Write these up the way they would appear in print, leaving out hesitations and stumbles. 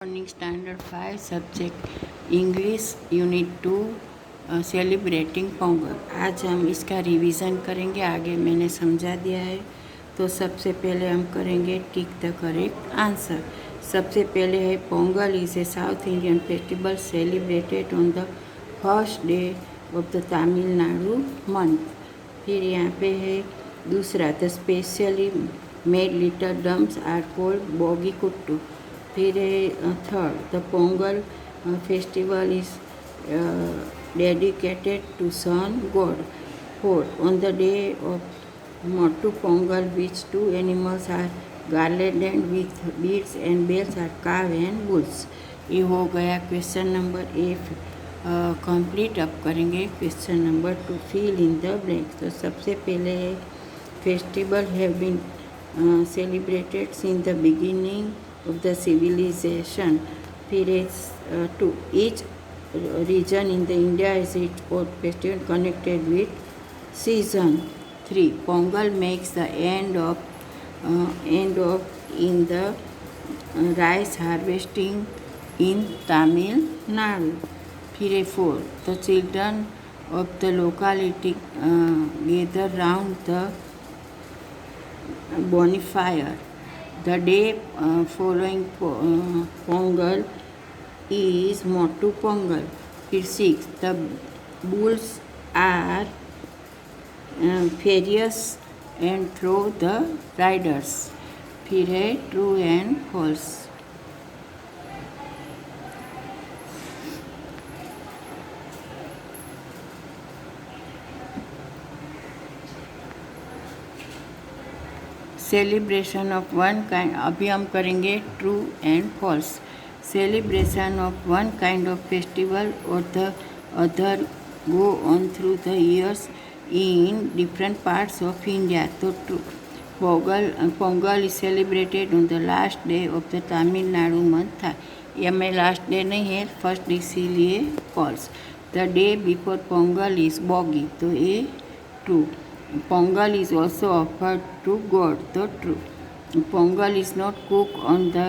Morning standard 5 subject English unit 2 celebrating Pongal. आज हम इसका रिवीजन करेंगे। आगे मैंने समझा दिया है। तो सबसे पहले हम करेंगे टिक द करेक्ट आंसर। सबसे पहले है Pongal is a south Indian festival celebrated on the first day of the Tamil Nadu month. फिर यहाँ पे है दूसरा, the specially made little dums are called बोगी कुट्टू। फिर है third, the Pongal festival is dedicated to sun god. Fourth, on the day of Mattu Pongal which to animals are garlanded with beads and bells are cow and bulls. ये हो गया question number ए complete. अब करेंगे question number 2, fill in the blank. तो सबसे पहले है festival have been celebrated since the beginning of the civilization. फिर to each region in the India is its own festival connected with season. 3. Pongal makes the end of in the rice harvesting in Tamil Nadu. फिर 4. The children of the locality gather round the bonfire. The day following Pongal is Motu Pongal. फिर 6. The bulls are furious and throw the riders. फिर है true and false. Celebration of one kind. अभी हम करेंगे true and false. Celebration of one kind of festival और the other go on through the years in different parts of India. तो true, Pongal is celebrated on the last day of the Tamil Nadu month था। यह में last day नहीं है, first, इसीलिए false. The day before Pongal is बोगी, तो ये true. Pongal is also offered to God, so true. Pongal is not cooked on the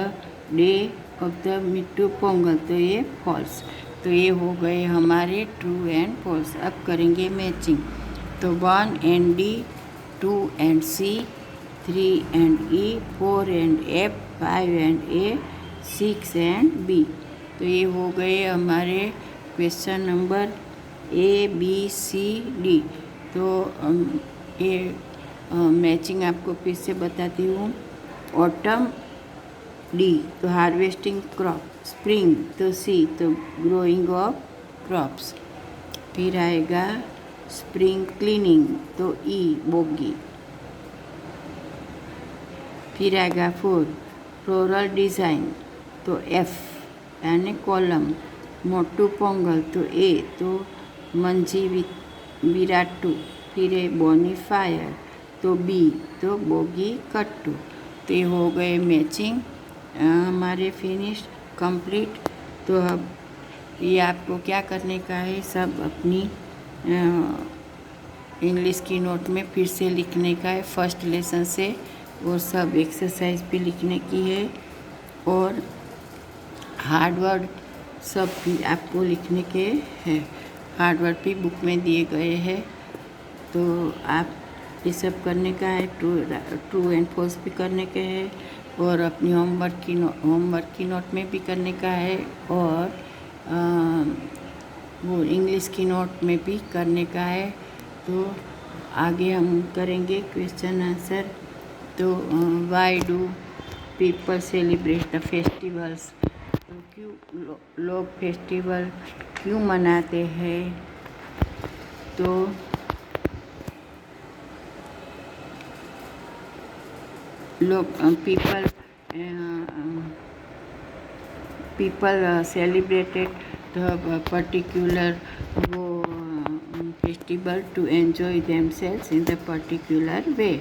day of the Mittu Pongal, तो ये false। तो ये हो गए हमारे true and false। अब करेंगे मैचिंग। तो 1 and D, 2 and C, 3 and E, 4 and F, 5 and A, 6 and B। तो ये हो गए हमारे question number A, B, C, D। तो ये मैचिंग आपको फिर से बताती हूँ। ऑटम डी, तो हार्वेस्टिंग क्रॉप। स्प्रिंग, तो सी, तो ग्रोइंग ऑफ क्रॉप्स। फिर आएगा स्प्रिंग क्लीनिंग, तो ई, बोगी। फिर आएगा 4, फ्लोरल डिज़ाइन, तो एफ यानी कॉलम। मोटू पोंगल, तो ए, तो मंजी विराटू। फिर है बोनीफायर, तो बी, तो बोगी कट्टू। तो ये हो गए मैचिंग हमारे फिनिश कंप्लीट। तो अब ये आपको क्या करने का है, सब अपनी इंग्लिश की नोट में फिर से लिखने का है फर्स्ट लेसन से, और सब एक्सरसाइज भी लिखने की है, और हार्ड वर्ड सब भी आपको लिखने के हैं। हार्ड वर्ड भी बुक में दिए गए हैं। तो आप ये सब करने का है। ट्रू एंड फॉल्स भी करने के हैं, और अपनी होमवर्क की नोट में भी करने का है, और वो इंग्लिश की नोट में भी करने का है। तो आगे हम करेंगे क्वेश्चन आंसर। तो why do people celebrate the festivals. तो क्यों लोग फेस्टिवल क्यों मनाते हैं। तो लोग पीपल सेलिब्रेटेड द पर्टिकुलर वो festival to enjoy themselves in the particular way.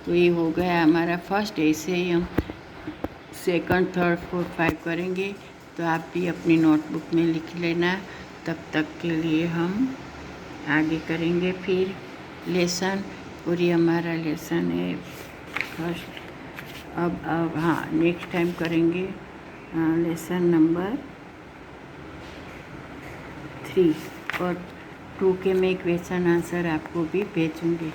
तो ये हो गया हमारा फर्स्ट। ऐसे ही हम सेकंड, थर्ड, फोर्थ, 5 करेंगे। तो आप भी अपनी नोटबुक में लिख लेना। तब तक के लिए हम आगे करेंगे फिर लेसन, और ये हमारा लेसन है फर्स्ट। अब हाँ, नेक्स्ट टाइम करेंगे लेसन नंबर 3 और 2 के मैं क्वेश्चन आंसर आपको भी भेजूँगी।